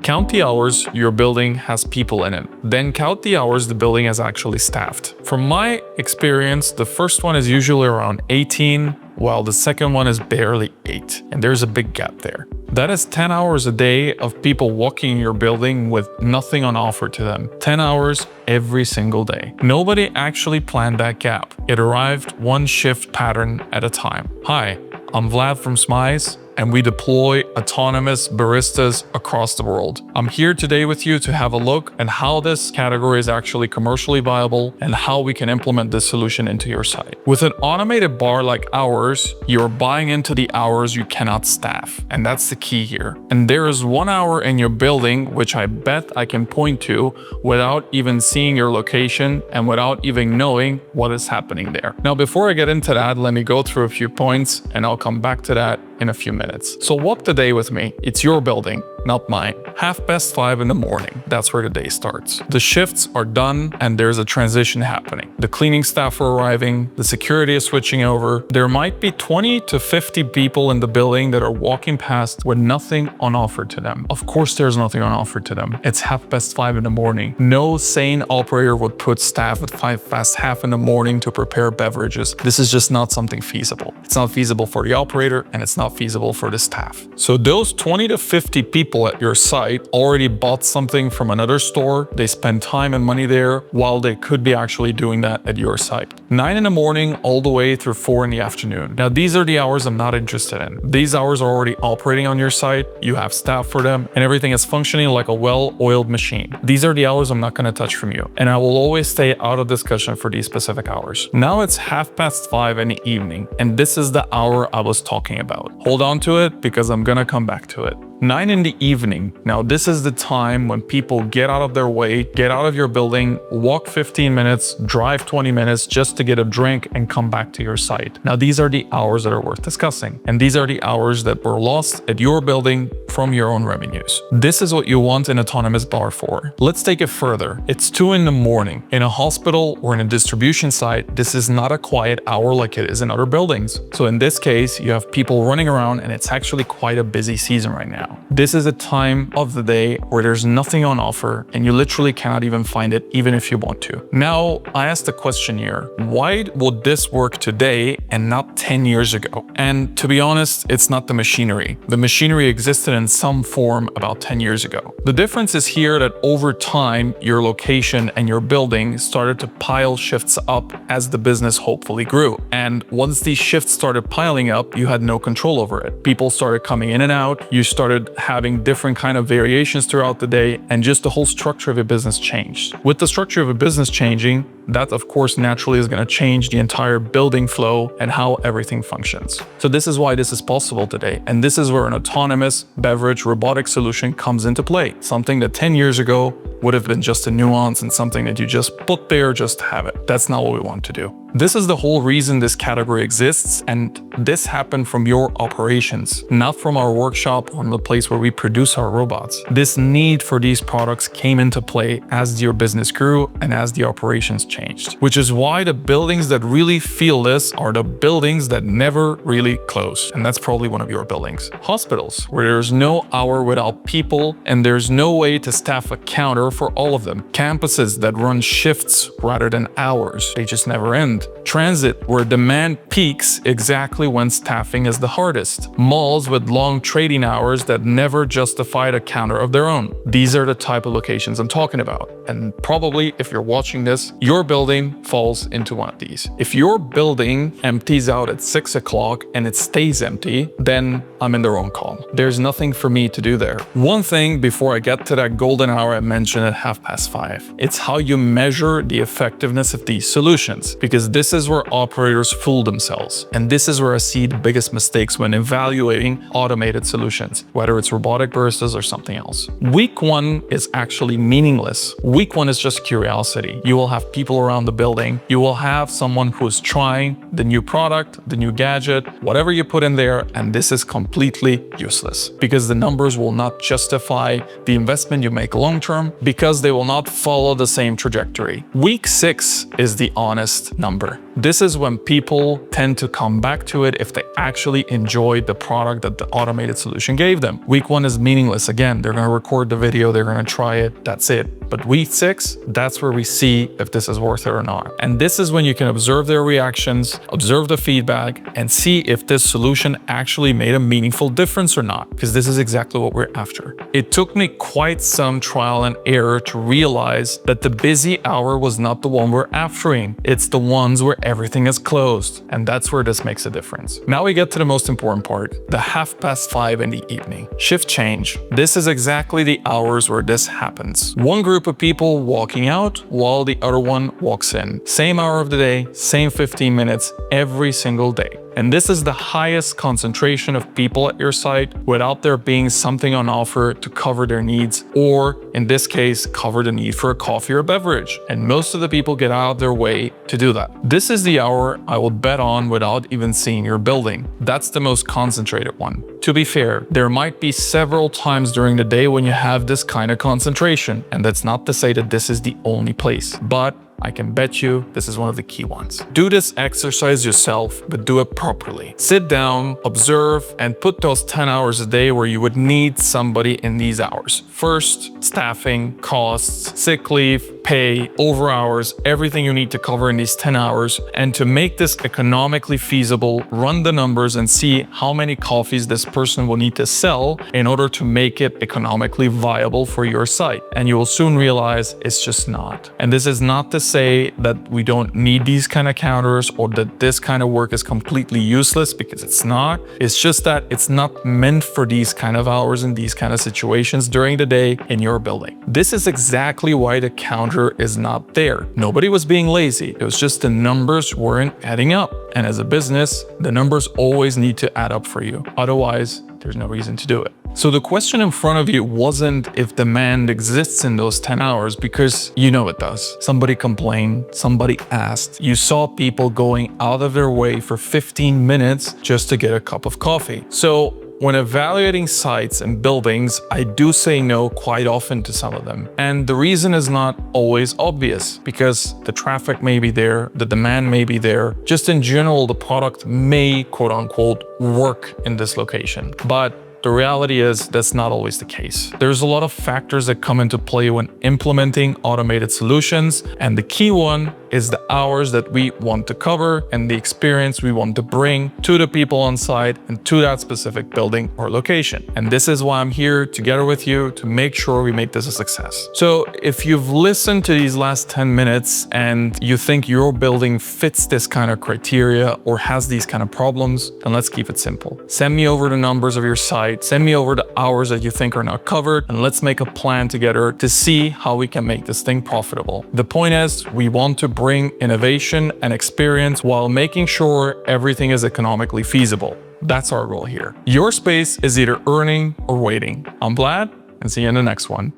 Count the hours your building has people in it. Then count the hours the building has actually staffed. From my experience, the first one is usually around 18, while the second one is barely 8. And there's a big gap there. That is 10 hours a day of people walking in your building with nothing on offer to them. 10 hours every single day. Nobody actually planned that gap. It arrived one shift pattern at a time. Hi, I'm Vlad from Smyze, and we deploy autonomous baristas across the world. I'm here today with you to have a look at how this category is actually commercially viable and how we can implement this solution into your site. With an automated bar like ours, you're buying into the hours you cannot staff, and that's the key here. And there is 1 hour in your building which I bet I can point to without even seeing your location and without even knowing what is happening there. Now, before I get into that, let me go through a few points and I'll come back to that in a few minutes. So walk the day with me. It's your building, not mine. 5:30 in the morning. That's where the day starts. The shifts are done and there's a transition happening. The cleaning staff are arriving. The security is switching over. There might be 20 to 50 people in the building that are walking past with nothing on offer to them. Of course, there's nothing on offer to them. It's 5:30 in the morning. No sane operator would put staff at 5:30 in the morning to prepare beverages. This is just not something feasible. It's not feasible for the operator and it's not feasible for the staff. So those 20 to 50 people at your site already bought something from another store. They spend time and money there while they could be actually doing that at your site. 9 in the morning all the way through 4 in the afternoon. Now, these are the hours I'm not interested in. These hours are already operating on your site. You have staff for them and everything is functioning like a well-oiled machine. These are the hours I'm not going to touch from you. And I will always stay out of discussion for these specific hours. Now it's 5:30 in the evening, and this is the hour I was talking about. Hold on to it because I'm gonna come back to it. 9 in the evening. Now this is the time when people get out of their way, get out of your building, walk 15 minutes, drive 20 minutes just to get a drink and come back to your site. Now these are the hours that are worth discussing. And these are the hours that were lost at your building from your own revenues. This is what you want an autonomous bar for. Let's take it further. It's 2 in the morning. In a hospital or in a distribution site, this is not a quiet hour like it is in other buildings. So in this case, you have people running around and it's actually quite a busy season right now. This is a time of the day where there's nothing on offer and you literally cannot even find it even if you want to. Now, I asked the question here, why would this work today and not 10 years ago? And to be honest, it's not the machinery. The machinery existed in some form about 10 years ago. The difference is here that over time, your location and your building started to pile shifts up as the business hopefully grew. And once these shifts started piling up, you had no control over it. People started coming in and out. You started having different kind of variations throughout the day, and just the whole structure of a business changed. With the structure of a business changing, that of course naturally is going to change the entire building flow and how everything functions. So this is why this is possible today. And this is where an autonomous beverage robotic solution comes into play. Something that 10 years ago would have been just a nuance and something that you just put there just to have it. That's not what we want to do. This is the whole reason this category exists, and this happened from your operations, not from our workshop or the place where we produce our robots. This need for these products came into play as your business grew and as the operations changed, which is why the buildings that really feel this are the buildings that never really close. And that's probably one of your buildings. Hospitals, where there's no hour without people and there's no way to staff a counter for all of them. Campuses that run shifts rather than hours. They just never end. Transit, where demand peaks exactly when staffing is the hardest. Malls with long trading hours that never justified a counter of their own. These are the type of locations I'm talking about. And probably if you're watching this, your building falls into one of these. If your building empties out at 6 o'clock and it stays empty, then I'm in the wrong column. There's nothing for me to do there. One thing before I get to that golden hour I mentioned at 5:30, it's how you measure the effectiveness of these solutions, because this is where operators fool themselves. And this is where I see the biggest mistakes when evaluating automated solutions, whether it's robotic baristas or something else. Week 1 is actually meaningless. Week 1 is just curiosity. You will have people around the building. You will have someone who's trying the new product, the new gadget, whatever you put in there, and this is completely useless because the numbers will not justify the investment you make long term, because they will not follow the same trajectory. Week 6 is the honest number. This is when people tend to come back to it if they actually enjoyed the product that the automated solution gave them. Week 1 is meaningless. Again, they're going to record the video, they're going to try it, that's it. But week 6, that's where we see if this is worth it or not. And this is when you can observe their reactions, observe the feedback, and see if this solution actually made a meaningful difference or not, because this is exactly what we're after. It took me quite some trial and error to realize that the busy hour was not the one we're aftering. It's the ones where everything is closed. And that's where this makes a difference. Now we get to the most important part, the 5:30 in the evening. Shift change. This is exactly the hours where this happens. One group of people walking out while the other one walks in. Same hour of the day, same 15 minutes every single day. And this is the highest concentration of people at your site without there being something on offer to cover their needs, or in this case, cover the need for a coffee or a beverage. And most of the people get out of their way to do that. This is the hour I would bet on without even seeing your building. That's the most concentrated one. To be fair, there might be several times during the day when you have this kind of concentration, and that's not to say that this is the only place, but I can bet you this is one of the key ones. Do this exercise yourself, but do it properly. Sit down, observe, and put those 10 hours a day where you would need somebody in these hours. First, staffing, costs, sick leave, pay, over hours, everything you need to cover in these 10 hours. And to make this economically feasible, run the numbers and see how many coffees this person will need to sell in order to make it economically viable for your site. And you will soon realize it's just not. And this is not to say that we don't need these kind of counters or that this kind of work is completely useless, because it's not. It's just that it's not meant for these kind of hours and these kind of situations during the day in your building. This is exactly why the counter is not there. Nobody was being lazy. It was just the numbers weren't adding up. And as a business, the numbers always need to add up for you. Otherwise, there's no reason to do it. So the question in front of you wasn't if demand exists in those 10 hours, because you know it does. Somebody complained, somebody asked. You saw people going out of their way for 15 minutes just to get a cup of coffee. So when evaluating sites and buildings, I do say no quite often to some of them. And the reason is not always obvious, because the traffic may be there, the demand may be there. Just in general, the product may, quote unquote, work in this location. But the reality is that's not always the case. There's a lot of factors that come into play when implementing automated solutions, and the key one is the hours that we want to cover and the experience we want to bring to the people on site and to that specific building or location. And this is why I'm here together with you to make sure we make this a success. So if you've listened to these last 10 minutes and you think your building fits this kind of criteria or has these kind of problems, then let's keep it simple. Send me over the numbers of your site, send me over the hours that you think are not covered, and let's make a plan together to see how we can make this thing profitable. The point is, we want to bring innovation and experience while making sure everything is economically feasible. That's our goal here. Your space is either earning or waiting. I'm Vlad, and see you in the next one.